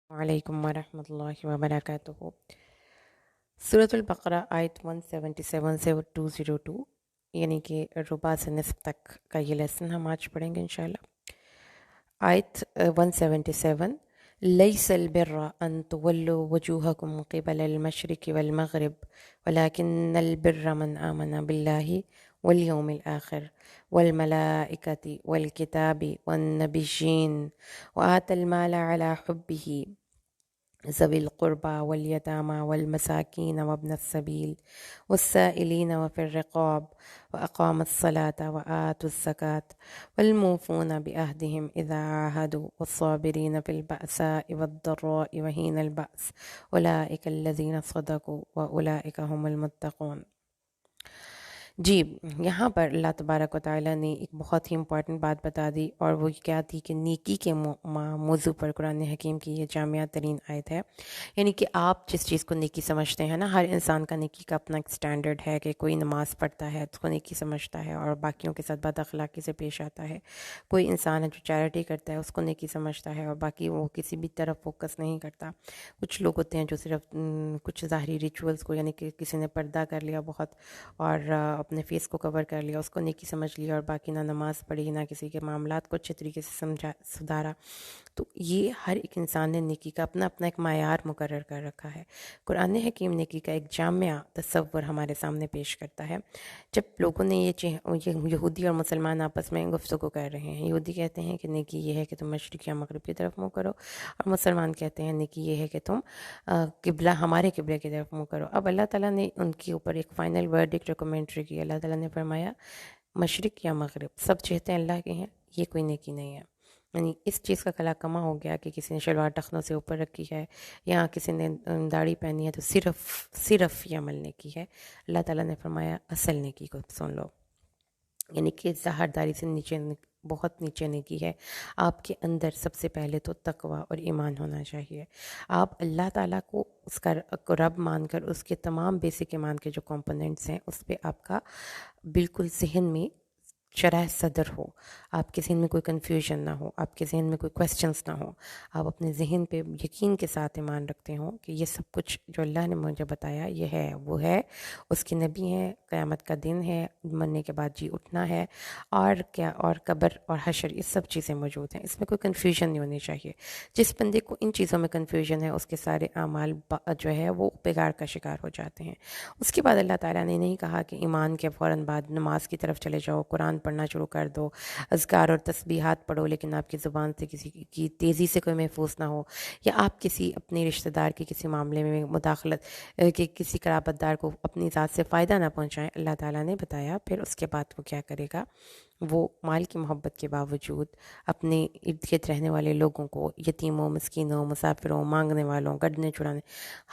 وعلیکم ورحمۃ اللہ وبرکاتہ۔ سورۃ البقرہ آیت 177 سے 202، یعنی کہ ربع سے نصف تک کا یہ لیسن ہم آج پڑھیں گے انشاءاللہ۔ آیت 177، لیس البر ان تولوا وجوہکم قبل المشرق والمغرب ولکن البر من آمن باللہ والیوم الآخر والملائکۃ والکتاب والنبیین وآتى المال على حبه ذوي القربى واليتامى والمساكين وابن السبيل والسائلين وفي الرقاب وأقام الصلاة وآتوا الزكاة والموفون بعهدهم إذا عاهدوا والصابرين في البأساء والضراء وحين البأس أولئك الذين صدقوا وأولئك هم المتقون۔ جی، یہاں پر اللہ تبارک و تعالیٰ نے ایک بہت ہی امپورٹنٹ بات بتا دی، اور وہ کیا تھی کہ نیکی کے موضوع پر قرآن حکیم کی یہ جامعہ ترین آیت ہے۔ یعنی کہ آپ جس چیز کو نیکی سمجھتے ہیں نا، ہر انسان کا نیکی کا اپنا ایک سٹینڈرڈ ہے، کہ کوئی نماز پڑھتا ہے تو اس کو نیکی سمجھتا ہے اور باقیوں کے ساتھ بد اخلاقی سے پیش آتا ہے۔ کوئی انسان ہے جو چیریٹی کرتا ہے، اس کو نیکی سمجھتا ہے اور باقی وہ کسی بھی طرف فوکس نہیں کرتا۔ کچھ لوگ ہوتے ہیں جو صرف کچھ ظاہری ریچولز کو، یعنی کہ کسی نے پردہ کر لیا بہت اور اپنے فیس کو کور کر لیا، اس کو نیکی سمجھ لیا، اور باقی نہ نماز پڑھی، نہ کسی کے معاملات کو اچھے طریقے سے سدھارا۔ تو یہ ہر ایک انسان نے نیکی کا اپنا اپنا ایک معیار مقرر کر رکھا ہے۔ قرآن حکیم نیکی کا ایک جامع تصور ہمارے سامنے پیش کرتا ہے۔ جب لوگوں نے یہودی اور مسلمان آپس میں گفتگو کر رہے ہیں، یہودی کہتے ہیں کہ نیکی یہ ہے کہ تم مشرق یا مغرب کی طرف منہ کرو، اور مسلمان کہتے ہیں نیکی یہ ہے کہ تم قبلہ، ہمارے قبلے کی طرف منہ کرو۔ اب اللہ تعالیٰ نے ان کے اوپر ایک فائنل ورڈکٹ کمنٹری کی۔ اللہ تعالیٰ نے فرمایا مشرق یا مغرب سب چہتے اللہ کے ہیں، یہ کوئی نیکی نہیں ہے۔ یعنی اس چیز کا کلا کما ہو گیا کہ کسی نے شلوار ٹخنوں سے اوپر رکھی ہے، یا کسی نے داڑھی پہنی ہے تو صرف یہ عمل نیکی ہے۔ اللہ تعالیٰ نے فرمایا اصل نیکی کو سن لو، یعنی کہ ظاہرداری سے نیچے، بہت نیچے نیکی ہے۔ آپ کے اندر سب سے پہلے تو تقوی اور ایمان ہونا چاہیے۔ آپ اللہ تعالیٰ کو اس کا رب مان کر، اس کے تمام بیسک ایمان کے جو کمپوننٹس ہیں اس پہ آپ کا بالکل ذہن میں شرح صدر ہو، آپ کے ذہن میں کوئی کنفیوژن نہ ہو، آپ کے ذہن میں کوئی کویسچنس نہ ہو، آپ اپنے ذہن پہ یقین کے ساتھ ایمان رکھتے ہوں کہ یہ سب کچھ جو اللہ نے مجھے بتایا یہ ہے، وہ ہے، اس کے نبی ہیں، قیامت کا دن ہے، مرنے کے بعد جی اٹھنا ہے، اور کیا، اور قبر اور حشر، یہ سب چیزیں موجود ہیں۔ اس میں کوئی کنفیوژن نہیں ہونی چاہیے۔ جس بندے کو ان چیزوں میں کنفیوژن ہے، اس کے سارے اعمال جو ہے وہ بگاڑ کا شکار ہو جاتے ہیں۔ اس کے بعد اللہ تعالیٰ نے نہیں کہا کہ ایمان کے فوراً بعد نماز کی طرف چلے جاؤ، قرآن پڑھنا شروع کر دو، اذکار اور تسبیحات پڑھو، لیکن آپ کی زبان سے کسی کی تیزی سے کوئی محفوظ نہ ہو، یا آپ کسی اپنے رشتہ دار کے کسی معاملے میں مداخلت، کہ کسی قرابت دار کو اپنی ذات سے فائدہ نہ پہنچائیں۔ اللہ تعالیٰ نے بتایا پھر اس کے بعد وہ کیا کرے گا، وہ مال کی محبت کے باوجود اپنے ارد گرد رہنے والے لوگوں کو، یتیموں، مسکینوں، مسافروں، مانگنے والوں، گڈنے چڑانے،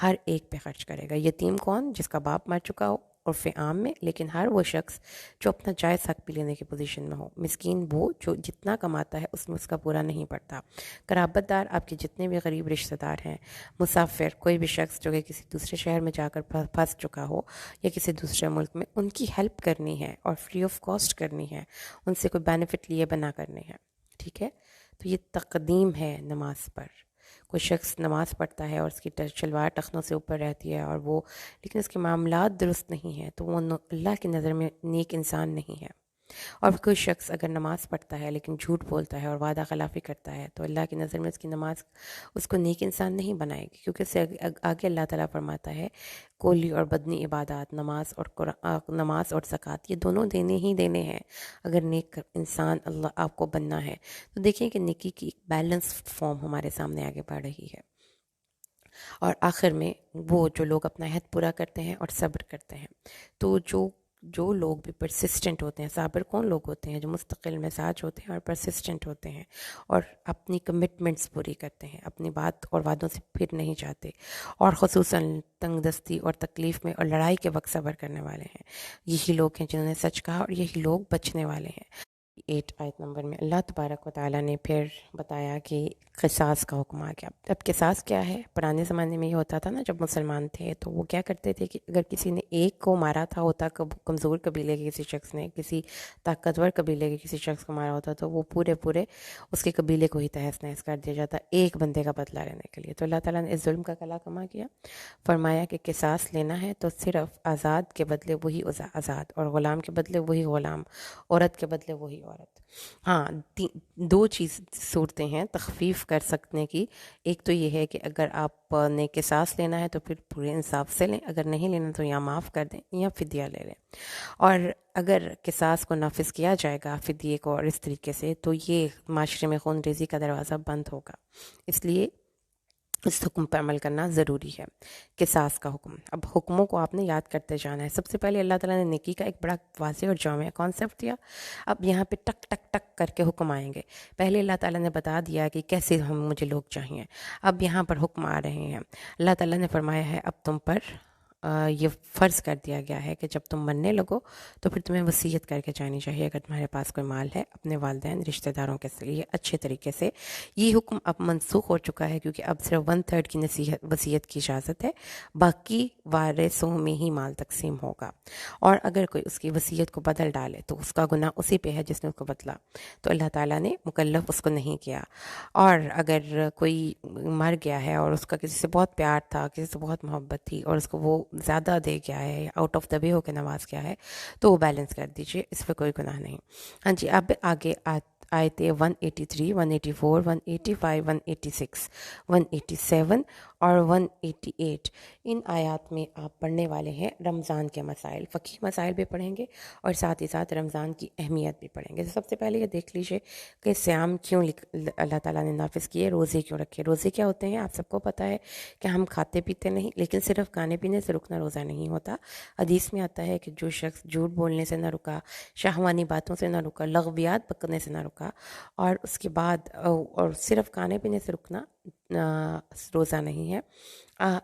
ہر ایک پہ خرچ کرے گا۔ یتیم کون؟ جس کا باپ مر چکا ہو عرف عام میں، لیکن ہر وہ شخص جو اپنا جائز حق بھی لینے کی پوزیشن میں ہو۔ مسکین وہ جو جتنا کماتا ہے اس میں اس کا پورا نہیں پڑتا۔ قرابت دار آپ کے جتنے بھی غریب رشتہ دار ہیں۔ مسافر، کوئی بھی شخص جو کہ کسی دوسرے شہر میں جا کر پھنس چکا ہو یا کسی دوسرے ملک میں، ان کی ہیلپ کرنی ہے اور فری آف کاسٹ کرنی ہے، ان سے کوئی بینیفٹ لیے بنا کرنے ہیں، ٹھیک ہے؟ تو یہ تقدیم ہے نماز پر۔ کوئی شخص نماز پڑھتا ہے اور اس کی شلوار ٹخنوں سے اوپر رہتی ہے، اور وہ لیکن اس کے معاملات درست نہیں ہیں، تو وہ اللہ کی نظر میں نیک انسان نہیں ہے۔ اور کوئی شخص اگر نماز پڑھتا ہے لیکن جھوٹ بولتا ہے اور وعدہ خلافی کرتا ہے، تو اللہ کی نظر میں اس کی نماز اس کو نیک انسان نہیں بنائے گی، کیونکہ اس سے آگے اللہ تعالیٰ فرماتا ہے قولی اور بدنی عبادات، نماز اور زکوٰۃ، یہ دونوں دینے ہی دینے ہیں اگر نیک انسان اللہ آپ کو بننا ہے۔ تو دیکھیں کہ نیکی کی ایک بیلنس فارم ہمارے سامنے آگے بڑھ رہی ہے۔ اور آخر میں وہ جو لوگ اپنا عہد پورا کرتے ہیں اور صبر کرتے ہیں، تو جو لوگ بھی پرسسٹنٹ ہوتے ہیں، صابر کون لوگ ہوتے ہیں؟ جو مستقل مزاج ہوتے ہیں اور پرسسٹنٹ ہوتے ہیں، اور اپنی کمٹمنٹس پوری کرتے ہیں، اپنی بات اور وعدوں سے پھر نہیں جاتے، اور خصوصاً تنگ دستی اور تکلیف میں اور لڑائی کے وقت صبر کرنے والے ہیں۔ یہی لوگ ہیں جنہوں نے سچ کہا، اور یہی لوگ بچنے والے ہیں۔ 128 آیت نمبر میں اللہ تبارک و تعالیٰ نے پھر بتایا کہ قصاص کا حکم آ گیا. اب قصاص کیا ہے؟ پرانے زمانے میں یہ ہوتا تھا نا، جب مسلمان تھے تو وہ کیا کرتے تھے کہ اگر کسی نے ایک کو مارا تھا ہوتا، کمزور قبیلے کے کسی شخص نے کسی طاقتور قبیلے کے کسی شخص کو مارا ہوتا تو وہ پورے اس کے قبیلے کو ہی تہس نہس کر دیا جاتا ایک بندے کا بدلہ لینے کے لیے. تو اللہ تعالیٰ نے اس ظلم کا کلا کما کیا، فرمایا کہ قصاص لینا ہے تو صرف آزاد کے بدلے وہی آزاد، اور غلام کے بدلے وہی غلام، عورت کے بدلے وہی عورت. ہاں، دو صورتیں ہیں تخفیف کر سکنے کی. ایک تو یہ ہے کہ اگر آپ نے قصاص لینا ہے تو پھر پورے انصاف سے لیں، اگر نہیں لینا تو یا معاف کر دیں یا فدیہ لے لیں. اور اگر قصاص کو نافذ کیا جائے گا فدیے کو اور اس طریقے سے، تو یہ معاشرے میں خون ریزی کا دروازہ بند ہوگا. اس لیے اس حکم پر عمل کرنا ضروری ہے. قصاص کا حکم، اب حکموں کو آپ نے یاد کرتے جانا ہے. سب سے پہلے اللہ تعالیٰ نے نیکی کا ایک بڑا واضح اور جامع کانسیپٹ دیا. اب یہاں پہ ٹک ٹک ٹک کر کے حکم آئیں گے. پہلے اللہ تعالیٰ نے بتا دیا کہ کیسے مجھے لوگ چاہیے. اب یہاں پر حکم آ رہے ہیں. اللہ تعالیٰ نے فرمایا ہے اب تم پر یہ فرض کر دیا گیا ہے کہ جب تم مرنے لگو تو پھر تمہیں وصیت کر کے جانی چاہیے. اگر تمہارے پاس کوئی مال ہے اپنے والدین رشتہ داروں کے لیے اچھے طریقے سے. یہ حکم اب منسوخ ہو چکا ہے کیونکہ اب صرف 1/3 کی وصیت کی اجازت ہے، باقی وارثوں میں ہی مال تقسیم ہوگا. اور اگر کوئی اس کی وصیت کو بدل ڈالے تو اس کا گناہ اسی پہ ہے جس نے اس کو بدلا، تو اللہ تعالیٰ نے مکلف اس کو نہیں کیا. اور اگر کوئی مر گیا ہے اور اس کا کسی سے بہت پیار تھا، کسی سے بہت محبت تھی اور اس کو وہ زیادہ دے گیا ہے یا آؤٹ آف دا وے ہو کے نواز گیا ہے، تو وہ بیلنس کر دیجئے، اس پہ کوئی گناہ نہیں. ہاں جی، اب آگے آیتیں 183 184 185 186 187 اور 188، ان آیات میں آپ پڑھنے والے ہیں رمضان کے مسائل، فقہی مسائل بھی پڑھیں گے اور ساتھ ہی ساتھ رمضان کی اہمیت بھی پڑھیں گے. سب سے پہلے یہ دیکھ لیجئے کہ صیام کیوں اللہ تعالیٰ نے نافذ کیے، روزے کیوں رکھے. روزے کیا ہوتے ہیں؟ آپ سب کو پتہ ہے کہ ہم کھاتے پیتے نہیں، لیکن صرف کھانے پینے سے رکنا روزہ نہیں ہوتا. حدیث میں آتا ہے کہ جو شخص جھوٹ بولنے سے نہ رکا، شہوانی باتوں سے نہ رکا، لغویات پکنے سے نہ رکا، اور اس کے بعد اور صرف کھانے پینے سے رکنا روزہ نہیں ہے.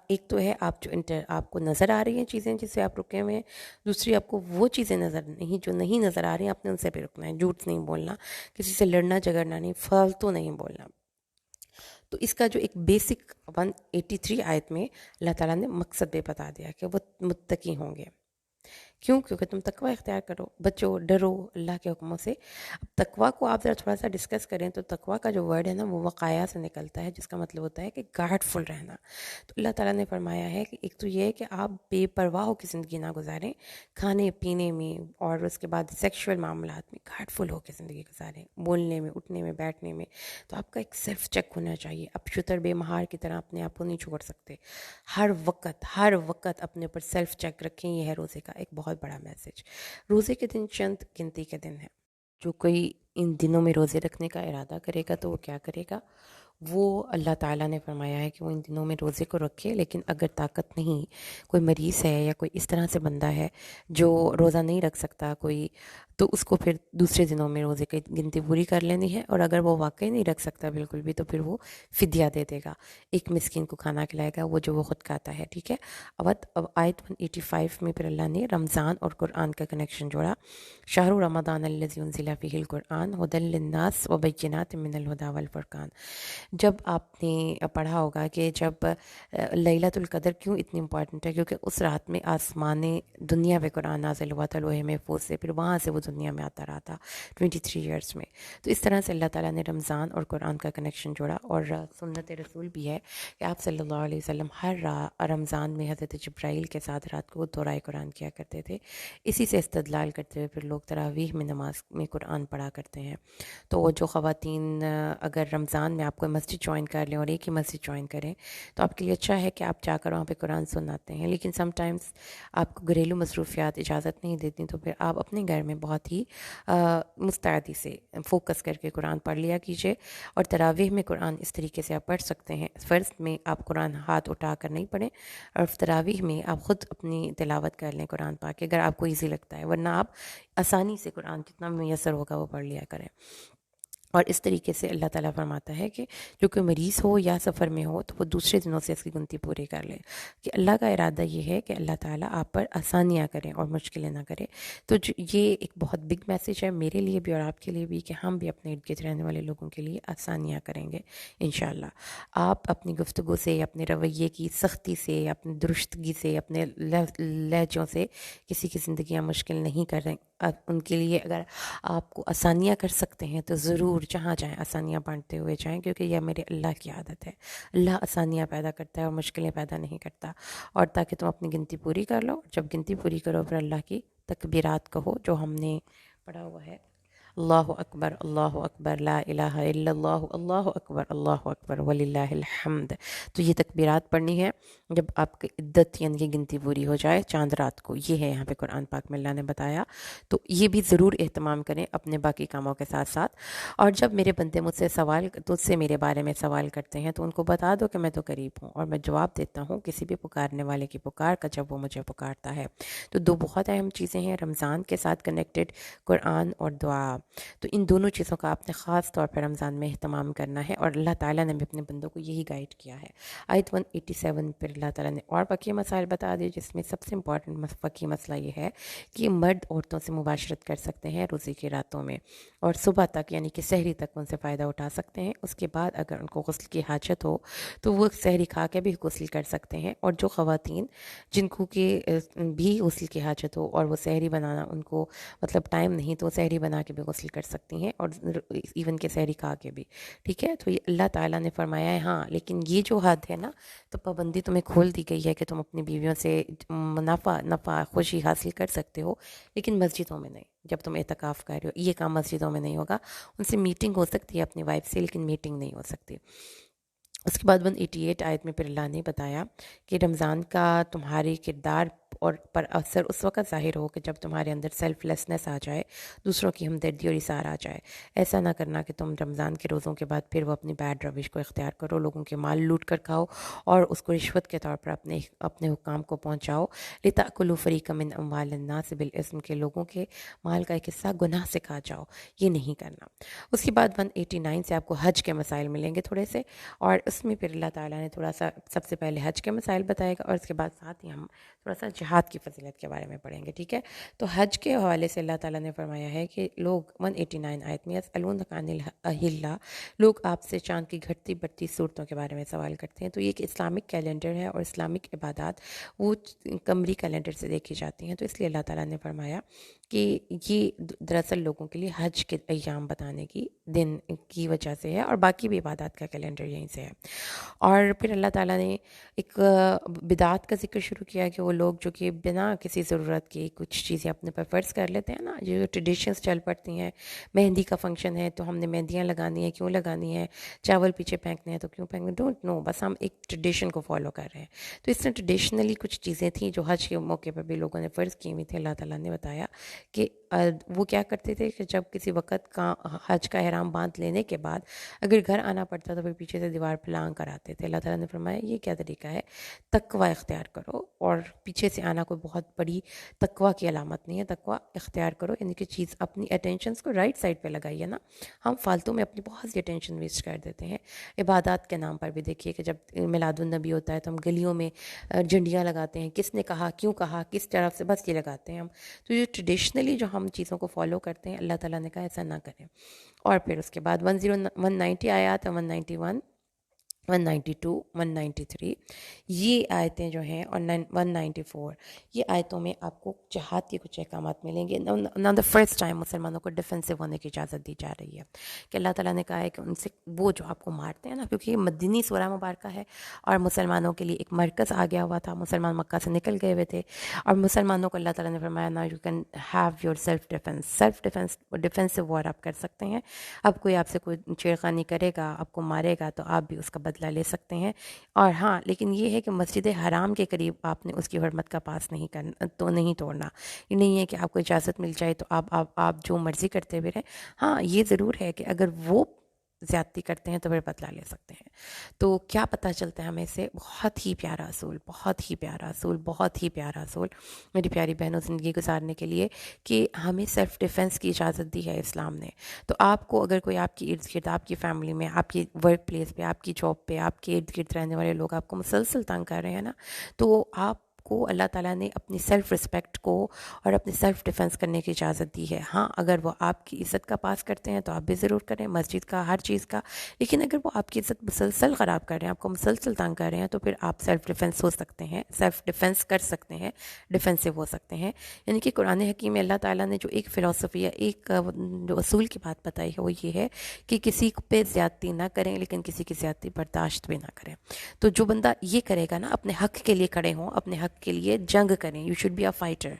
ایک تو ہے آپ کو نظر آ رہی ہیں چیزیں جس سے آپ رکے ہوئے ہیں، دوسری آپ کو وہ چیزیں جو نہیں نظر آ رہی ہیں آپ نے ان سے بھی رکنا ہے. جھوٹ نہیں بولنا، کسی سے لڑنا جھگڑنا نہیں، فالتو نہیں بولنا. تو اس کا جو ایک بیسک 183 آیت میں اللہ تعالیٰ نے مقصد بھی بتا دیا کہ وہ متقی ہوں گے. کیوں؟ کیونکہ تم تقوی اختیار کرو، بچو، ڈرو اللہ کے حکموں سے. اب تقوی کو آپ ذرا تھوڑا سا ڈسکس کریں تو تقوی کا جو ورڈ ہے نا وہ وقایا سے نکلتا ہے، جس کا مطلب ہوتا ہے کہ گارڈ فل رہنا. تو اللہ تعالیٰ نے فرمایا ہے کہ ایک تو یہ ہے کہ آپ بے پرواہوں کی زندگی نہ گزاریں، کھانے پینے میں اور اس کے بعد سیکشول معاملات میں گارڈ فل ہو کے زندگی گزاریں، بولنے میں، اٹھنے میں، بیٹھنے میں. تو آپ کا ایک سیلف چیک ہونا چاہیے. اب شتر بے مہار کی طرح اپنے آپ کو نہیں چھوڑ سکتے. ہر وقت اپنے اوپر سیلف چیک رکھیں. یہ ہے روزے کا ایک بہت بڑا میسج. روزے کے دن چند گنتی کے دن ہیں. جو کوئی ان دنوں میں روزے رکھنے کا ارادہ کرے گا تو وہ کیا کرے گا؟ وہ اللہ تعالیٰ نے فرمایا ہے کہ وہ ان دنوں میں روزے کو رکھے، لیکن اگر طاقت نہیں، کوئی مریض ہے یا کوئی اس طرح سے بندہ ہے جو روزہ نہیں رکھ سکتا کوئی، تو اس کو پھر دوسرے دنوں میں روزے کی گنتی پوری کر لینی ہے. اور اگر وہ واقعی نہیں رکھ سکتا بالکل بھی تو پھر وہ فدیہ دے دے گا، ایک مسکین کو کھانا کھلائے گا، وہ خود کھاتا ہے. ٹھیک ہے. اب آیت 185 میں پھر اللہ نے رمضان اور قرآن کا کنیکشن جوڑا. شہر رمضان الذی انزل فیہ القرآن ھدی للناس وبینات من الہدی والفرقان. جب آپ نے پڑھا ہوگا کہ جب لیلۃ القدر کیوں اتنی امپورٹنٹ ہے، کیونکہ اس رات میں آسمان دنیا پہ قرآن نازل ہوا تھا لوح محفوظ سے، پھر وہاں سے وہ دنیا میں آتا رہا تھا 23 ایئرس میں. تو اس طرح سے اللہ تعالیٰ نے رمضان اور قرآن کا کنیکشن جوڑا. اور سنت رسول بھی ہے کہ آپ صلی اللہ علیہ وسلم ہر رمضان میں حضرت جبرائیل کے ساتھ رات کو دورائے قرآن کیا کرتے تھے. اسی سے استدلال کرتے ہوئے پھر لوگ تراویح میں نماز میں قرآن پڑھا کرتے ہیں. تو جو خواتین اگر رمضان میں آپ کو مسجد جوائن کر لیں اور ایک ہی مسجد جوائن کریں تو آپ کے لیے اچھا ہے کہ آپ جا کر وہاں پہ قرآن سناتے ہیں. لیکن سم ٹائمز آپ کو گھریلو مصروفیات اجازت نہیں دیتی، تو پھر آپ اپنے گھر میں بہت ہی مستعدی سے فوکس کر کے قرآن پڑھ لیا کیجیے. اور تراویح میں قرآن اس طریقے سے آپ پڑھ سکتے ہیں. فرض میں آپ قرآن ہاتھ اٹھا کر نہیں پڑھیں، اور تراویح میں آپ خود اپنی تلاوت کر لیں قرآن پاک کے، اگر آپ کو ایزی لگتا ہے، ورنہ آپ آسانی سے قرآن جتنا میسر ہوگا وہ پڑھ لیا کریں. اور اس طریقے سے اللہ تعالیٰ فرماتا ہے کہ جو کوئی مریض ہو یا سفر میں ہو تو وہ دوسرے دنوں سے اس کی گنتی پوری کر لے، کہ اللہ کا ارادہ یہ ہے کہ اللہ تعالیٰ آپ پر آسانیاں کریں اور مشکلیں نہ کرے۔ تو یہ ایک بہت بگ میسیج ہے میرے لیے بھی اور آپ کے لیے بھی، کہ ہم بھی اپنے ارد گرد رہنے والے لوگوں کے لیے آسانیاں کریں گے انشاءاللہ۔ آپ اپنی گفتگو سے، اپنے رویے کی سختی سے، اپنی درستگی سے، اپنے لہجوں سے کسی کی زندگیاں مشکل نہیں کر رہے۔ ان کے لیے اگر آپ کو آسانیاں کر سکتے ہیں تو ضرور جہاں جائیں آسانیاں بانٹتے ہوئے جائیں، کیونکہ یہ میرے اللہ کی عادت ہے۔ اللہ آسانیاں پیدا کرتا ہے اور مشکلیں پیدا نہیں کرتا، اور تاکہ تم اپنی گنتی پوری کر لو۔ جب گنتی پوری کرو پھر اللہ کی تکبیرات کہو جو ہم نے پڑھا ہوا ہے، اللہ اکبر لا الہ الا اللہ، اللہ اکبر وللہ الحمد۔ تو یہ تکبیرات پڑھنی ہے جب آپ کی عدت یعنی کہ گنتی پوری ہو جائے چاند رات کو، یہ ہے یہاں پہ قرآن پاک میں اللہ نے بتایا۔ تو یہ بھی ضرور اہتمام کریں اپنے باقی کاموں کے ساتھ ساتھ۔ اور جب میرے بندے مجھ سے تجھ سے میرے بارے میں سوال کرتے ہیں تو ان کو بتا دو کہ میں تو قریب ہوں، اور میں جواب دیتا ہوں کسی بھی پکارنے والے کی پکار کا جب وہ مجھے پکارتا ہے۔ تو دو بہت اہم چیزیں ہیں رمضان کے ساتھ کنیکٹڈ، قرآن اور دعا۔ تو ان دونوں چیزوں کا آپ نے خاص طور پر رمضان میں اہتمام کرنا ہے، اور اللہ تعالیٰ نے بھی اپنے بندوں کو یہی گائیڈ کیا ہے۔ آیت 187 پر اللہ تعالیٰ نے اور فقہی مسائل بتا دیے، جس میں سب سے امپورٹنٹ فقہی مسئلہ یہ ہے کہ مرد عورتوں سے مباشرت کر سکتے ہیں روزے کی راتوں میں، اور صبح تک یعنی کہ سحری تک ان سے فائدہ اٹھا سکتے ہیں۔ اس کے بعد اگر ان کو غسل کی حاجت ہو تو وہ سحری کھا کے بھی غسل کر سکتے ہیں، اور جو خواتین جن کو کہ بھی غسل کی حاجت ہو اور وہ سحری بنانا ان کو مطلب ٹائم نہیں، تو سحری بنا کے بھی غسل کر سکتی ہیں، اور ایون کہ سحری کھا کے بھی، ٹھیک ہے۔ تو یہ اللہ تعالیٰ نے فرمایا ہے ہاں، لیکن یہ جو حد ہے نا، تو پابندی تمہیں کھول دی گئی ہے کہ تم اپنی بیویوں سے نفع خوشی حاصل کر سکتے ہو، لیکن مسجدوں میں نہیں۔ جب تم اعتکاف کر رہے ہو یہ کام مسجدوں میں نہیں ہوگا۔ ان سے میٹنگ ہو سکتی ہے اپنی وائف سے، لیکن میٹنگ نہیں ہو سکتی۔ اس کے بعد 188 آیت میں پھر اللہ نے بتایا کہ رمضان کا تمہاری کردار اور پر اثر اس وقت ظاہر ہو کہ جب تمہارے اندر سیلف لیسنس آ جائے، دوسروں کی ہمدردی اور اثار آ جائے۔ ایسا نہ کرنا کہ تم رمضان کے روزوں کے بعد پھر وہ اپنی بیڈ روش کو اختیار کرو، لوگوں کے مال لوٹ کر کھاؤ اور اس کو رشوت کے طور پر اپنے حکام کو پہنچاؤ۔ لِتَأْكُلُوا فَرِيقًا مِّنْ أَمْوَالِ النَّاسِ بِالْإِثْمِ، کے لوگوں کے مال کا ایک حصہ گناہ سے کھا جاؤ، یہ نہیں کرنا۔ اس کے بعد 189 سے آپ کو حج کے مسائل ملیں گے تھوڑے سے، اور اس میں پھر اللہ تعالیٰ نے تھوڑا سا سب سے پہلے حج کے مسائل بتائے گا، اور اس کے بعد ساتھ ہی ہم تھوڑا سا جہاد کی فضیلت کے بارے میں پڑھیں گے، ٹھیک ہے۔ تو حج کے حوالے سے اللہ تعالیٰ نے فرمایا ہے کہ لوگ 189 آیت میں یسألونک عن الأہلہ، لوگ آپ سے چاند کی گھٹتی بڑھتی صورتوں کے بارے میں سوال کرتے ہیں۔ تو یہ ایک اسلامک کیلنڈر ہے، اور اسلامک عبادات وہ قمری کیلنڈر سے دیکھی جاتی ہیں، تو اس لیے اللہ تعالیٰ نے فرمایا کہ یہ دراصل لوگوں کے لیے حج کے ایام بتانے کی دن کی وجہ سے ہے، اور باقی بھی عبادات کا کیلنڈر یہیں سے ہے۔ اور پھر اللہ تعالیٰ نے ایک بدعات کا ذکر شروع کیا کہ وہ لوگ جو کہ بنا کسی ضرورت کے کچھ چیزیں اپنے پر فرض کر لیتے ہیں نا، جو ٹریڈیشنز چل پڑتی ہیں۔ مہندی کا فنکشن ہے تو ہم نے مہندیاں لگانی ہیں، کیوں لگانی ہے؟ چاول پیچھے پھینکنے ہیں تو کیوں پھینکنے؟ ڈونٹ نو، بس ہم ایک ٹریڈیشن کو فالو کر رہے ہیں۔ تو اس طرح ٹریڈیشنلی کچھ چیزیں تھیں جو حج کے موقع پر بھی لوگوں نے فرض کی ہوئی تھیں۔ اللہ تعالیٰ نے بتایا کہ وہ کیا کرتے تھے کہ جب کسی وقت کا حج کا احرام باندھ لینے کے بعد اگر گھر آنا پڑتا تو پھر پیچھے سے دیوار پہ لانگ کر آتے تھے۔ اللہ تعالیٰ نے فرمایا یہ کیا طریقہ ہے؟ تقوی اختیار کرو، اور پیچھے سے آنا کوئی بہت بڑی تقوی کی علامت نہیں ہے۔ تقوی اختیار کرو یعنی کہ چیز اپنی اٹینشنز کو رائٹ سائڈ پہ لگائیے نا۔ ہم فالتو میں اپنی بہت سی اٹینشن ویسٹ کر دیتے ہیں۔ عبادات کے نام پر بھی دیکھیے کہ جب میلاد النبی ہوتا ہے تو ہم گلیوں میں جھنڈیاں لگاتے ہیں، کس نے کہا، کیوں کہا، کس طرف سے، بس یہ لگاتے ہیں ہم۔ تو یہ ٹریڈیشنلی جو ہم چیزوں کو فالو کرتے ہیں، اللہ تعالیٰ نے کہا ایسا نہ کریں۔ اور پھر اس کے بعد 190 آیات، 191، 192، 193 یہ آیتیں جو ہیں، اور 194 یہ آیتوں میں آپ کو جہاد کے کچھ احکامات ملیں گے۔ نا دا فرسٹ ٹائم مسلمانوں کو ڈیفینسو ہونے کی اجازت دی جا رہی ہے، کہ اللہ تعالیٰ نے کہا ہے کہ ان سے وہ جو آپ کو مارتے ہیں نا، کیونکہ یہ مدنی سورہ مبارکہ ہے اور مسلمانوں کے لیے ایک مرکز آ گیا ہوا تھا، مسلمان مکہ سے نکل گئے ہوئے تھے، اور مسلمانوں کو اللہ تعالیٰ نے فرمایا نا you can have your self defensive war آپ کر سکتے ہیں۔ اب کوئی آپ سے کوئی چھیڑخانی کرے گا، آپ کو مارے گا، تو آپ بھی اس کا بدلہ لے سکتے ہیں۔ اور ہاں، لیکن یہ ہے کہ مسجد حرام کے قریب آپ نے اس کی حرمت کا پاس نہیں کرنا، تو نہیں توڑنا۔ یہ نہیں ہے کہ آپ کو اجازت مل جائے تو آپ جو مرضی کرتے ہوئے رہیں۔ ہاں، یہ ضرور ہے کہ اگر وہ زیادتی کرتے ہیں تو پھر بدلہ لے سکتے ہیں. تو کیا پتہ چلتا ہے ہمیں سے؟ بہت ہی پیارا اصول، بہت ہی پیارا اصول، بہت ہی پیارا اصول میری پیاری بہنوں زندگی گزارنے کے لیے، کہ ہمیں سیلف ڈیفenس کی اجازت دی ہے اسلام نے. تو آپ کو اگر کوئی آپ کی ارد گرد، آپ کی فیملی میں، آپ کی ورک پلیس پہ، آپ کی جاب پہ، آپ کے ارد گرد رہنے والے لوگ آپ کو مسلسل تنگ کر رہے ہیں نا، تو آپ کو اللہ تعالیٰ نے اپنی سیلف رسپیکٹ کو اور اپنی سیلف ڈیفenس کرنے کی اجازت دی ہے. ہاں اگر وہ آپ کی عزت کا پاس کرتے ہیں تو آپ بھی ضرور کریں، مسجد کا، ہر چیز کا. لیکن اگر وہ آپ کی عزت مسلسل خراب کر رہے ہیں، آپ کو مسلسل تنگ کر رہے ہیں، تو پھر آپ سیلف ڈیفenس ہو سکتے ہیں، سیلف ڈیفenس کر سکتے ہیں، ڈیفensive ہو سکتے ہیں. یعنی کہ قرآن حکیم میں اللہ تعالیٰ نے جو ایک فلسفی یا ایک جو اصول کی بات بتائی ہے وہ یہ ہے کہ کسی پہ زیادتی نہ کریں، لیکن کسی کی زیادتی برداشت بھی نہ کریں. تو جو بندہ یہ کرے گا نا، اپنے حق کے لیے کھڑے ہوں، اپنے حق کے لیے جنگ کریں. You should be a fighter.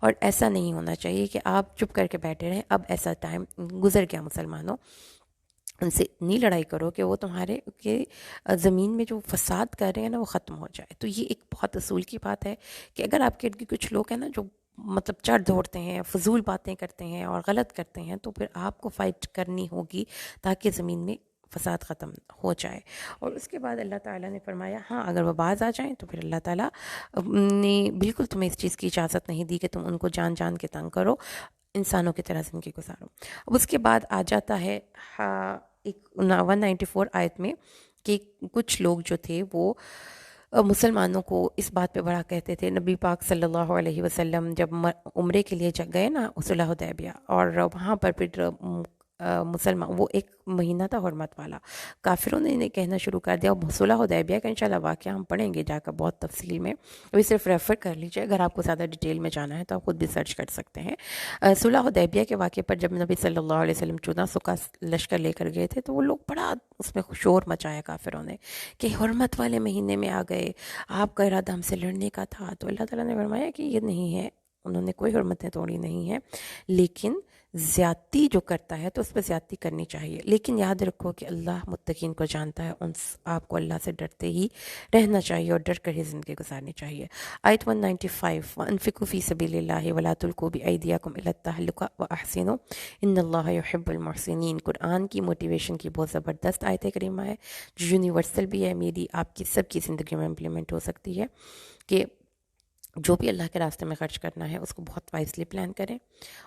اور ایسا نہیں ہونا چاہیے کہ آپ چپ کر کے بیٹھے رہیں. اب ایسا ٹائم گزر گیا مسلمانوں، ان سے اتنی لڑائی کرو کہ وہ تمہارے کہ زمین میں جو فساد کر رہے ہیں نا وہ ختم ہو جائے. تو یہ ایک بہت اصول کی بات ہے کہ اگر آپ کے کچھ لوگ ہیں نا جو مطلب چڑھ دوڑتے ہیں، فضول باتیں کرتے ہیں اور غلط کرتے ہیں، تو پھر آپ کو فائٹ کرنی ہوگی تاکہ زمین میں فساد ختم ہو جائے. اور اس کے بعد اللہ تعالیٰ نے فرمایا ہاں اگر وہ باز آ جائیں تو پھر اللہ تعالیٰ نے بالکل تمہیں اس چیز کی اجازت نہیں دی کہ تم ان کو جان جان کے تنگ کرو، انسانوں کی طرح زندگی گزارو. اب اس کے بعد آ جاتا ہے ایک 194 آیت میں کہ کچھ لوگ جو تھے وہ مسلمانوں کو اس بات پہ بڑا کہتے تھے. نبی پاک صلی اللہ علیہ وسلم جب عمرے کے لیے گئے نا صلح حدیبیہ، اور وہاں پر پھر مسلمان، وہ ایک مہینہ تھا حرمت والا، کافروں نے انہیں کہنا شروع کر دیا. اور صلح حدیبیہ کا انشاءاللہ واقعہ ہم پڑھیں گے جا کر بہت تفصیل میں، ابھی صرف ریفر کر لیجیے. اگر آپ کو زیادہ ڈیٹیل میں جانا ہے تو آپ خود بھی سرچ کر سکتے ہیں. صلح حدیبیہ کے واقعے پر جب نبی صلی اللہ علیہ وسلم 1400 کا لشکر لے کر گئے تھے تو وہ لوگ بڑا اس میں شور مچایا کافروں نے کہ حرمت والے مہینے میں آ گئے، آپ کا ارادہ ہم سے لڑنے کا تھا. تو اللہ تعالیٰ نے فرمایا کہ یہ نہیں ہے، انہوں نے کوئی حرمتیں توڑی نہیں ہیں، لیکن زیادتی جو کرتا ہے تو اس پہ زیادتی کرنی چاہیے. لیکن یاد رکھو کہ اللہ متقین کو جانتا ہے، آپ کو اللہ سے ڈرتے ہی رہنا چاہیے اور ڈر کر ہی زندگی گزارنی چاہیے. آیت 195 وَأَنفِقُوا فِي سَبِيلِ اللَّهِ وَلَا تُلْقُوا بِأَيْدِيَكُمْ إِلَى التَّهْلُكَةِ وَأَحْسِنُوا إِنَّ اللَّهَ يُحِبُّ الْمُحْسِنِينَ. قرآن کی موٹیویشن کی بہت زبردست آیت کریمہ ہے جو یونیورسل بھی ہے، میری آپ کی سب کی زندگی میں امپلیمنٹ ہو سکتی ہے، کہ جو بھی اللہ کے راستے میں خرچ کرنا ہے اس کو بہت وائزلی پلان کریں.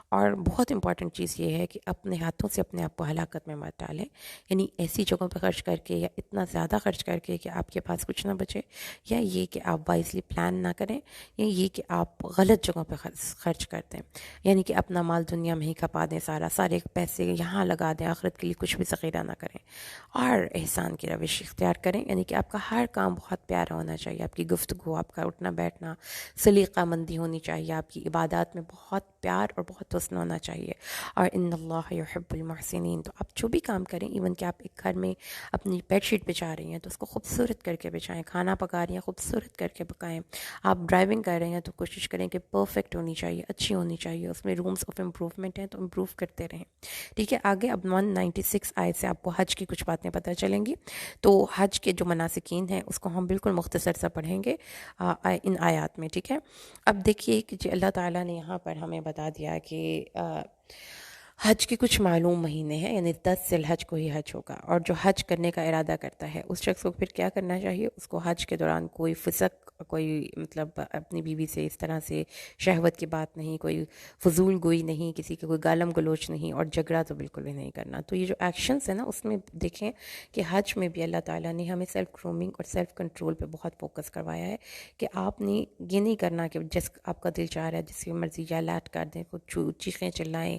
اور بہت امپورٹنٹ چیز یہ ہے کہ اپنے ہاتھوں سے اپنے آپ کو ہلاکت میں مت ڈالیں. یعنی ایسی جگہوں پہ خرچ کر کے یا اتنا زیادہ خرچ کر کے کہ آپ کے پاس کچھ نہ بچے، یا یہ کہ آپ وائزلی پلان نہ کریں، یا یہ کہ آپ غلط جگہوں پہ خرچ کر دیں. یعنی کہ اپنا مال دنیا میں ہی کھپا دیں، سارے پیسے یہاں لگا دیں، آخرت کے لیے کچھ بھی ذخیرہ نہ کریں. اور احسان کی روش اختیار کریں، یعنی کہ آپ کا ہر کام بہت پیارا ہونا چاہیے. آپ کی گفتگو، آپ کا اٹھنا بیٹھنا سلیقہ مندی ہونی چاہیے، آپ کی عبادات میں بہت پیار اور بہت حسن ہونا چاہیے. اور ان اللہ یحب المحسنین. تو آپ جو بھی کام کریں، ایون کہ آپ ایک گھر میں اپنی بیڈ شیٹ بچھا رہی ہیں تو اس کو خوبصورت کر کے بچھائیں، کھانا پکا رہی ہیں خوبصورت کر کے پکائیں، آپ ڈرائیونگ کر رہے ہیں تو کوشش کریں کہ پرفیکٹ ہونی چاہیے، اچھی ہونی چاہیے، اس میں رومز آف امپروومنٹ ہیں تو امپروو کرتے رہیں. ٹھیک ہے. آگے اب 196 آیت سے آپ کو حج کی کچھ باتیں پتہ چلیں گی. تو حج کے جو مناسکین ہیں اس کو ہم بالکل مختصر سا پڑھیں گے ان آیات میں. ٹھیک ہے. اب دیکھیے کہ جو اللہ تعالیٰ نے یہاں پر ہمیں بتا دیا کہ حج کے کچھ معلوم مہینے ہیں، یعنی 10 ذی الحج کو ہی حج ہوگا. اور جو حج کرنے کا ارادہ کرتا ہے اس شخص کو پھر کیا کرنا چاہیے؟ اس کو حج کے دوران کوئی فسق، کوئی مطلب اپنی بیوی سے اس طرح سے شہوت کی بات نہیں، کوئی فضول گوئی نہیں، کسی کے کوئی گالم گلوچ نہیں، اور جھگڑا تو بالکل بھی نہیں کرنا. تو یہ جو ایکشنز ہیں نا اس میں دیکھیں کہ حج میں بھی اللہ تعالیٰ نے ہمیں سیلف گرومنگ اور سیلف کنٹرول پہ بہت فوکس کروایا ہے کہ آپ نے یہ نہیں کرنا کہ جس آپ کا دل چاہ رہا ہے جس کی مرضی جالات کر دیں، کچھ چیخیں چلائیں،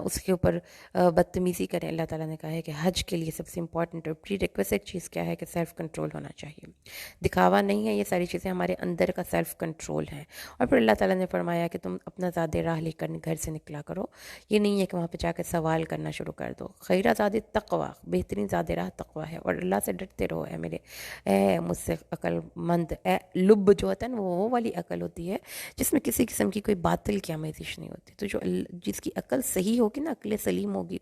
اس کے اوپر بدتمیزی کریں. اللہ تعالیٰ نے کہا ہے کہ حج کے لیے سب سے امپورٹنٹ اور پری ریکویسٹ چیز کیا ہے کہ سیلف کنٹرول ہونا چاہیے. دکھاوا نہیں ہے، یہ ساری چیزیں ہمارے اندر کا سیلف کنٹرول ہیں. اور پھر اللہ تعالیٰ نے فرمایا کہ تم اپنا زیادہ راہ لے کر گھر سے نکلا کرو. یہ نہیں ہے کہ وہاں پہ جا کے سوال کرنا شروع کر دو. خیرہ زیادہ تقوی، بہترین زیادہ راہ تقوی ہے. اور اللہ سے ڈرتے رہو. اے مجھ سے عقل مند، اے لب جو ہوتا ہے نا وہ والی عقل ہوتی ہے جس میں کسی قسم کی کوئی باطل کی آمیزش نہیں ہوتی. تو جو جس کی عقل صحیح ہوگی نا، عقل سلیم ہوگی،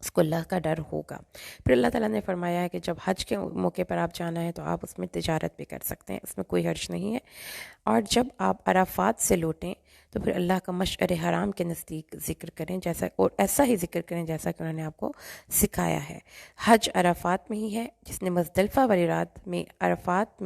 اس کو اللہ کا ڈر ہوگا۔ پھر اللہ تعالیٰ نے فرمایا ہے کہ جب حج کے موقع پر آپ جانا ہے تو آپ اس میں تجارت بھی کر سکتے ہیں، اس میں کوئی حرج نہیں ہے۔ اور جب آپ عرفات سے لوٹیں تو پھر اللہ کا مشعر حرام کے نزدیک ذکر کریں، جیسا اور ایسا ہی ذکر کریں جیسا کہ انہوں نے آپ کو سکھایا ہے۔ حج عرفات میں ہی ہے، جس نے مزدلفہ والی رات میں عرفات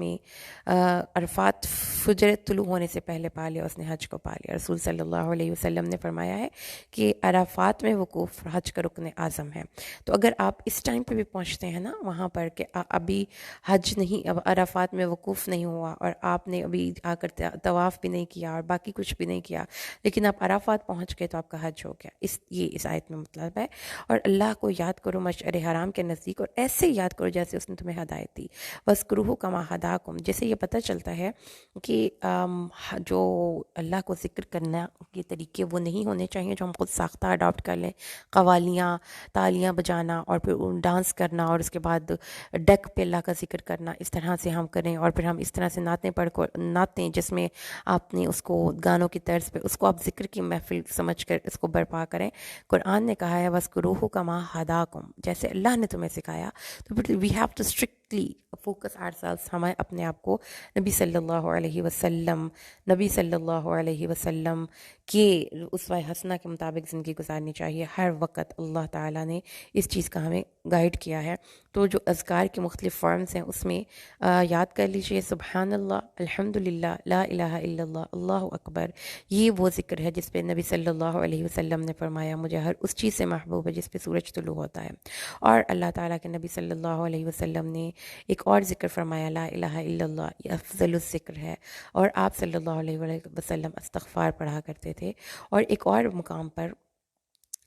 فجر طلوع ہونے سے پہلے پا لیا، اس نے حج کو پا لیا۔ رسول صلی اللہ علیہ وسلم نے فرمایا ہے کہ عرفات میں وقوف حج کا رکن اعظم ہے۔ تو اگر آپ اس ٹائم پہ بھی پہنچتے ہیں نا وہاں پر کہ ابھی حج نہیں، اب عرفات میں وقوف نہیں ہوا اور آپ نے ابھی آ کر طواف بھی نہیں کیا اور باقی کچھ بھی نہیں کیا، لیکن آپ عرفات پہنچ گئے تو آپ کا حج ہو گیا، یہ اس آیت میں مطلب ہے۔ اور اللہ کو یاد کرو مشعر حرام کے نزدیک، اور ایسے یاد کرو جیسے اس نے تمہیں ہدایت دی۔ وَاذْكُرُوهُ كَمَا هَدَاكُمْ، جیسے یہ پتہ چلتا ہے کہ جو اللہ کو ذکر کرنا کے طریقے وہ نہیں ہونے چاہیے جو ہم خود ساختہ اڈاپٹ کر لیں، قوالیاں، تالیاں بجانا اور پھر ڈانس کرنا اور اس کے بعد ڈیک پہ اللہ کا ذکر کرنا، اس طرح سے ہم کریں اور پھر ہم اس طرح سے نعتیں جس میں آپ نے اس کو گانوں کی طرز پہ اس کو آپ ذکر کی محفل سمجھ کر اس کو برپا کریں۔ قرآن نے کہا ہے وَاذْكُرُوهُ كَمَا هَدَاكُمْ، جیسے اللہ نے تمہیں سکھایا، تو پھر we have to strictly focus our sales, ہمیں اپنے آپ کو نبی صلی اللہ علیہ وسلم کے اسوہ حسنہ کے مطابق زندگی گزارنی چاہیے۔ ہر وقت اللہ تعالیٰ نے اس چیز کا ہمیں گائیڈ کیا ہے۔ تو جو اذکار کے مختلف فارمز ہیں اس میں یاد کر لیجئے سبحان اللہ، الحمدللہ، لا الہ الا اللہ، اللہ اکبر۔ یہ وہ ذکر ہے جس پہ نبی صلی اللہ علیہ وسلم نے فرمایا مجھے ہر اس چیز سے محبوب ہے جس پہ سورج طلوع ہوتا ہے۔ اور اللہ تعالیٰ کے نبی صلی اللہ علیہ وسلم نے ایک اور ذکر فرمایا لا الہ الا اللہ، یہ افضل الذکر ہے، اور آپ صلی اللہ علیہ وسلم استغفار پڑھا کرتے تھے۔ اور ایک اور مقام پر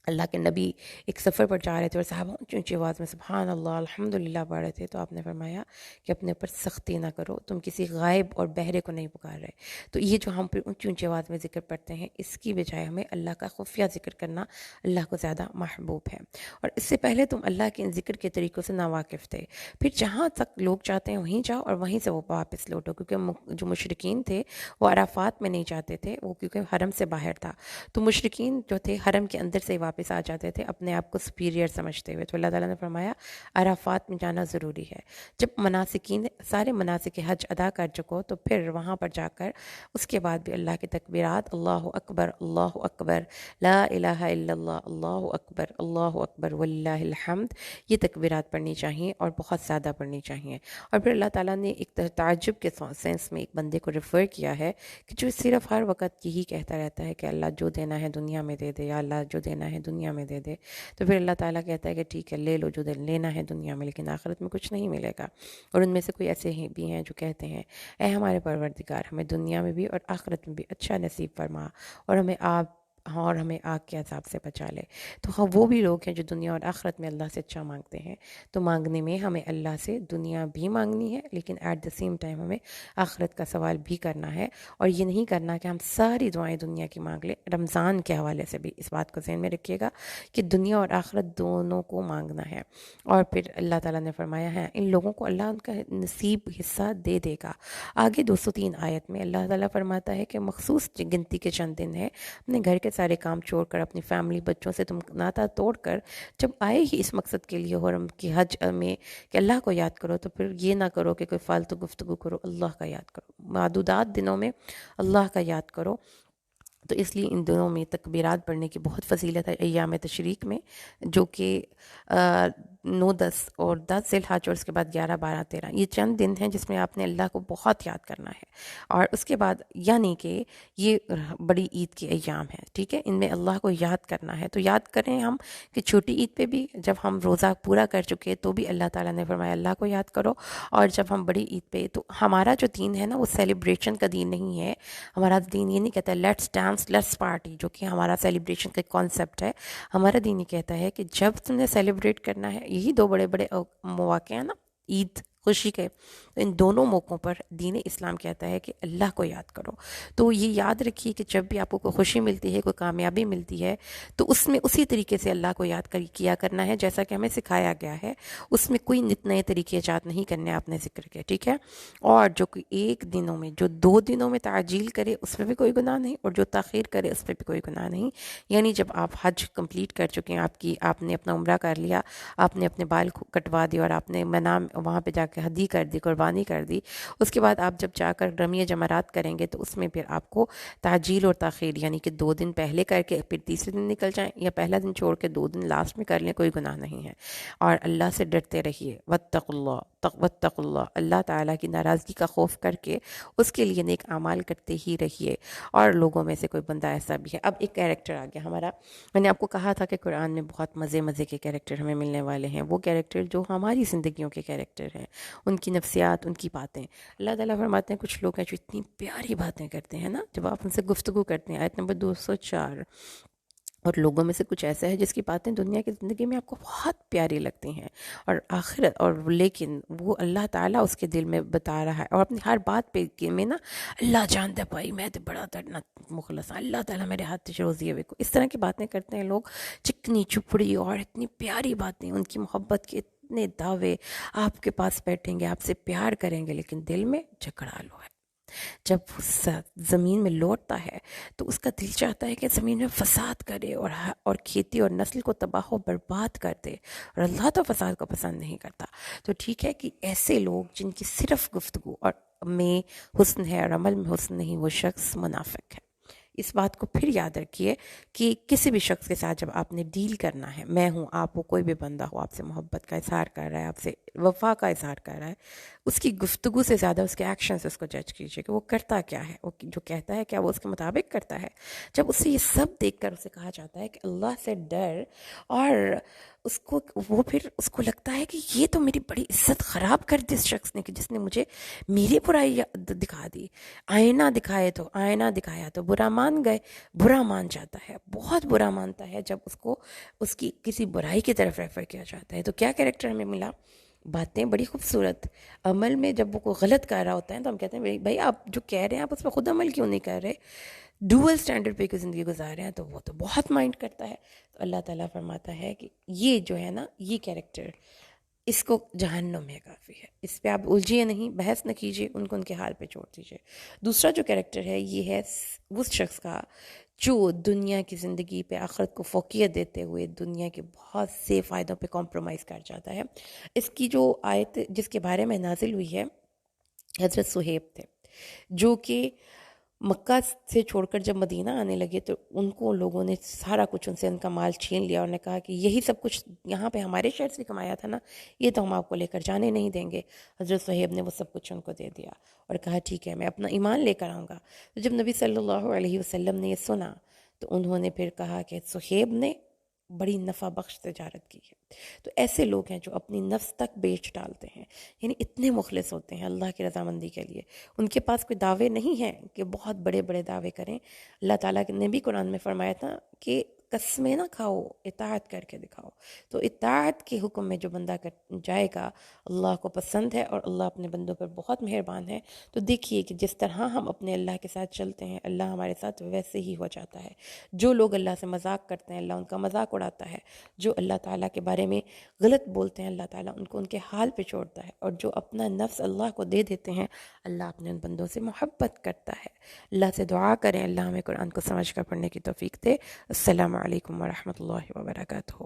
اللہ کے نبی ایک سفر پر جا رہے تھے اور صحابہ اونچی اونچی آواز میں سبحان اللہ الحمدللہ پڑھ رہے تھے، تو آپ نے فرمایا کہ اپنے اوپر سختی نہ کرو، تم کسی غائب اور بہرے کو نہیں پکار رہے۔ تو یہ جو ہم پھر اونچی اونچی آواز میں ذکر پڑھتے ہیں، اس کی بجائے ہمیں اللہ کا خفیہ ذکر کرنا اللہ کو زیادہ محبوب ہے۔ اور اس سے پہلے تم اللہ کے ان ذکر کے طریقوں سے ناواقف تھے، پھر جہاں تک لوگ چاہتے ہیں وہیں جاؤ اور وہیں سے وہ واپس لوٹو، کیونکہ جو مشرکین تھے وہ عرفات میں نہیں جاتے تھے، وہ کیونکہ حرم سے باہر تھا، تو مشرکین جو تھے حرم کے اندر سے واپس آ جاتے تھے اپنے آپ کو سپیریئر سمجھتے ہوئے۔ تو اللہ تعالیٰ نے فرمایا عرفات میں جانا ضروری ہے۔ جب مناسکین سارے مناسک حج ادا کر چکو تو پھر وہاں پر جا کر اس کے بعد بھی اللہ کی تکبیرات، اللہ اکبر، لا الہ الا اللہ، اللہ اکبر وللہ الحمد، یہ تکبیرات پڑھنی چاہیے اور بہت زیادہ پڑھنی چاہیے۔ اور پھر اللہ تعالیٰ نے ایک تعجب کے سینس میں ایک بندے کو ریفر کیا ہے کہ جو صرف ہر وقت یہی کہتا رہتا ہے کہ اللہ جو دینا ہے دنیا میں دے دے، یا اللہ جو دینا ہے دنیا میں دے دے، تو پھر اللہ تعالیٰ کہتا ہے کہ ٹھیک ہے لے لو جو لینا ہے دنیا میں، لیکن آخرت میں کچھ نہیں ملے گا۔ اور ان میں سے کوئی ایسے بھی ہیں جو کہتے ہیں اے ہمارے پروردگار ہمیں دنیا میں بھی اور آخرت میں بھی اچھا نصیب فرما، اور ہمیں آگ کے عذاب سے بچا لے۔ تو ہاں وہ بھی لوگ ہیں جو دنیا اور آخرت میں اللہ سے اچھا مانگتے ہیں، تو مانگنے میں ہمیں اللہ سے دنیا بھی مانگنی ہے، لیکن ایٹ دا سیم ٹائم ہمیں آخرت کا سوال بھی کرنا ہے۔ اور یہ نہیں کرنا کہ ہم ساری دعائیں دنیا کی مانگ لیں۔ رمضان کے حوالے سے بھی اس بات کو ذہن میں رکھیے گا کہ دنیا اور آخرت دونوں کو مانگنا ہے۔ اور پھر اللہ تعالیٰ نے فرمایا ہے ان لوگوں کو اللہ ان کا نصیب حصہ دے دے گا۔ آگے 203 آیت میں اللہ تعالیٰ فرماتا ہے کہ مخصوص گنتی کے چند دن ہے، اپنے گھر کے سارے کام چھوڑ کر، اپنی فیملی بچوں سے تم ناتا توڑ کر جب آئے ہی اس مقصد کے لیے حرم کی حج میں کہ اللہ کو یاد کرو، تو پھر یہ نہ کرو کہ کوئی فالتو گفتگو کرو، اللہ کا یاد کرو، معدودات دنوں میں اللہ کا یاد کرو۔ تو اس لیے ان دنوں میں تکبیرات پڑھنے کی بہت فضیلت ہے ایام تشریق میں، جو کہ 9، 10 اور 10 ذی الحج اور اس کے بعد 11، 12، 13 یہ چند دن ہیں جس میں آپ نے اللہ کو بہت یاد کرنا ہے۔ اور اس کے بعد یعنی کہ یہ بڑی عید کے ایام ہیں، ٹھیک ہے، ان میں اللہ کو یاد کرنا ہے۔ تو یاد کریں ہم کہ چھوٹی عید پہ بھی جب ہم روزہ پورا کر چکے تو بھی اللہ تعالیٰ نے فرمایا اللہ کو یاد کرو، اور جب ہم بڑی عید پہ، تو ہمارا جو دین ہے نا وہ سیلیبریشن کا دین نہیں ہے۔ ہمارا دین یہ نہیں کہتا لیٹس ڈانس لیٹس پارٹی، جو کہ ہمارا سیلیبریشن کا کانسیپٹ ہے۔ ہمارا دین یہ کہتا ہے کہ جب تم نے سیلیبریٹ کرنا ہے، یہی دو بڑے بڑے مواقع ہیں نا، عید خوشی کے، تو ان دونوں موقعوں پر دین اسلام کہتا ہے کہ اللہ کو یاد کرو۔ تو یہ یاد رکھیے کہ جب بھی آپ کو کوئی خوشی ملتی ہے، کوئی کامیابی ملتی ہے، تو اس میں اسی طریقے سے اللہ کو یاد کیا کرنا ہے جیسا کہ ہمیں سکھایا گیا ہے۔ اس میں کوئی نت نئے طریقے ایجاد نہیں کرنے، آپ نے ذکر کیا، ٹھیک ہے۔ اور جو کوئی ایک دنوں میں، جو 2 دنوں میں تعجیل کرے اس میں بھی کوئی گناہ نہیں، اور جو تاخیر کرے اس میں بھی کوئی گناہ نہیں۔ یعنی جب آپ حج کمپلیٹ کر چکے ہیں، آپ نے اپنا عمرہ کر لیا، آپ نے اپنے بال کٹوا دی، اور آپ نے منام وہاں پہ جا کے ہدی کر دی، قربانی کر دی، اس کے بعد آپ جب جا کر رمی جمرات کریں گے تو اس میں پھر آپ کو تعجیل اور تاخیر، یعنی کہ 2 دن پہلے کر کے پھر تیسرے دن نکل جائیں، یا پہلا دن چھوڑ کے 2 دن لاسٹ میں کر لیں، کوئی گناہ نہیں ہے۔ اور اللہ سے ڈرتے رہیے، واتقوا اللہ، واتقوا اللہ، اللہ تعالیٰ کی ناراضگی کا خوف کر کے اس کے لیے نیک اعمال کرتے ہی رہیے۔ اور لوگوں میں سے کوئی بندہ ایسا بھی ہے۔ اب ایک کیریکٹر آ گیا ہمارا، میں نے آپ کو کہا تھا کہ قرآن میں بہت مزے مزے کے کیریکٹر ہمیں ملنے والے ہیں، وہ کیریکٹر جو ہماری زندگیوں کے کیریکٹر ہیں، ان کی نفسیات، ان کی باتیں۔ اللہ تعالیٰ فرماتے ہیں کچھ لوگ ہیں جو اتنی پیاری باتیں کرتے ہیں نا، جب آپ ان سے گفتگو کرتے ہیں، آیت نمبر 204، اور لوگوں میں سے کچھ ایسا ہے جس کی باتیں دنیا کی زندگی میں آپ کو بہت پیاری لگتی ہیں، اور آخرت اور لیکن وہ اللہ تعالیٰ اس کے دل میں بتا رہا ہے، اور اپنی ہر بات پہ میں نا اللہ جانتا ہے بھائی میں تو بڑا درنا مخلص ہوں، اللہ تعالیٰ میرے ہاتھ سے روزی ہے کو، اس طرح کی باتیں کرتے ہیں لوگ، چکنی چپڑی اور اتنی پیاری باتیں، ان کی محبت کے اتنے دعوے، آپ کے پاس بیٹھیں گے، آپ سے پیار کریں گے، لیکن دل میں جھگڑالو ہے۔ جب وہ زمین میں لوٹتا ہے تو اس کا دل چاہتا ہے کہ زمین میں فساد کرے، اور کھیتی اور نسل کو تباہ و برباد کر دے، اور اللہ تو فساد کو پسند نہیں کرتا۔ تو ٹھیک ہے کہ ایسے لوگ جن کی صرف گفتگو اور میں حسن ہے اور عمل میں حسن نہیں، وہ شخص منافق ہے۔ اس بات کو پھر یاد رکھیے کہ کسی بھی شخص کے ساتھ جب آپ نے ڈیل کرنا ہے، میں ہوں، آپ ہو، کوئی بھی بندہ ہو، آپ سے محبت کا اظہار کر رہا ہے، آپ سے وفا کا اظہار کر رہا ہے، اس کی گفتگو سے زیادہ اس کے ایکشن سے اس کو جج کیجیے کہ وہ کرتا کیا ہے، وہ جو کہتا ہے کیا وہ اس کے مطابق کرتا ہے۔ جب اسے یہ سب دیکھ کر اسے کہا جاتا ہے کہ اللہ سے ڈر، اور وہ پھر اس کو لگتا ہے کہ یہ تو میری بڑی عزت خراب کر دی اس شخص نے، کہ جس نے مجھے میری برائی دکھا دی، آئینہ دکھایا تو برا مان گئے، برا مان جاتا ہے، بہت برا مانتا ہے جب اس کو اس کی کسی برائی کی طرف ریفر کیا جاتا ہے۔ تو کیا کیریکٹر ہمیں ملا؟ باتیں بڑی خوبصورت، عمل میں جب وہ کوئی غلط کر رہا ہوتا ہے تو ہم کہتے ہیں بھائی آپ جو کہہ رہے ہیں آپ اس پہ خود عمل کیوں نہیں کر رہے، ڈوئل سٹینڈرڈ پہ کوئی زندگی گزار رہے ہیں، تو وہ تو بہت مائنڈ کرتا ہے۔ تو اللہ تعالیٰ فرماتا ہے کہ یہ جو ہے نا، یہ کیریکٹر اس کو جہنم میں کافی ہے، اس پہ آپ الجھیے نہیں، بحث نہ کیجیے، ان کو ان کے حال پہ چھوڑ دیجیے۔ دوسرا جو کیریکٹر ہے یہ ہے اس شخص کا جو دنیا کی زندگی پہ آخرت کو فوقیت دیتے ہوئے دنیا کے بہت سے فائدوں پہ کمپرومائز کر جاتا ہے۔ اس کی جو آیت جس کے بارے میں نازل ہوئی ہے، حضرت صہیب تھے، جو کہ مکہ سے چھوڑ کر جب مدینہ آنے لگے تو ان کو لوگوں نے سارا کچھ ان سے ان کا مال چھین لیا، اور نے کہا کہ یہی سب کچھ یہاں پہ ہمارے شہر سے کمایا تھا نا، یہ تو ہم آپ کو لے کر جانے نہیں دیں گے۔ حضرت صہیب نے وہ سب کچھ ان کو دے دیا اور کہا ٹھیک ہے میں اپنا ایمان لے کر آؤں گا۔ تو جب نبی صلی اللہ علیہ وسلم نے یہ سنا تو انہوں نے پھر کہا کہ صہیب نے بڑی نفع بخش تجارت کی ہے۔ تو ایسے لوگ ہیں جو اپنی نفس تک بیچ ڈالتے ہیں، یعنی اتنے مخلص ہوتے ہیں اللہ کی رضامندی کے لیے، ان کے پاس کوئی دعوے نہیں ہیں کہ بہت بڑے بڑے دعوے کریں۔ اللہ تعالیٰ نے بھی قرآن میں فرمایا تھا کہ قسمیں نہ کھاؤ، اطاعت کر کے دکھاؤ۔ تو اطاعت کے حکم میں جو بندہ جائے گا اللہ کو پسند ہے، اور اللہ اپنے بندوں پر بہت مہربان ہے۔ تو دیکھیے کہ جس طرح ہم اپنے اللہ کے ساتھ چلتے ہیں، اللہ ہمارے ساتھ ویسے ہی ہو جاتا ہے۔ جو لوگ اللہ سے مذاق کرتے ہیں اللہ ان کا مذاق اڑاتا ہے، جو اللہ تعالیٰ کے بارے میں غلط بولتے ہیں اللہ تعالیٰ ان کو ان کے حال پہ چھوڑتا ہے، اور جو اپنا نفس اللہ کو دے دیتے ہیں اللہ اپنے ان بندوں سے محبت کرتا ہے۔ اللہ سے دعا کریں اللہ ہمیں قرآن کو سمجھ کر پڑھنے کی توفیق دے۔ السلام علیکم ورحمۃ اللہ وبرکاتہ۔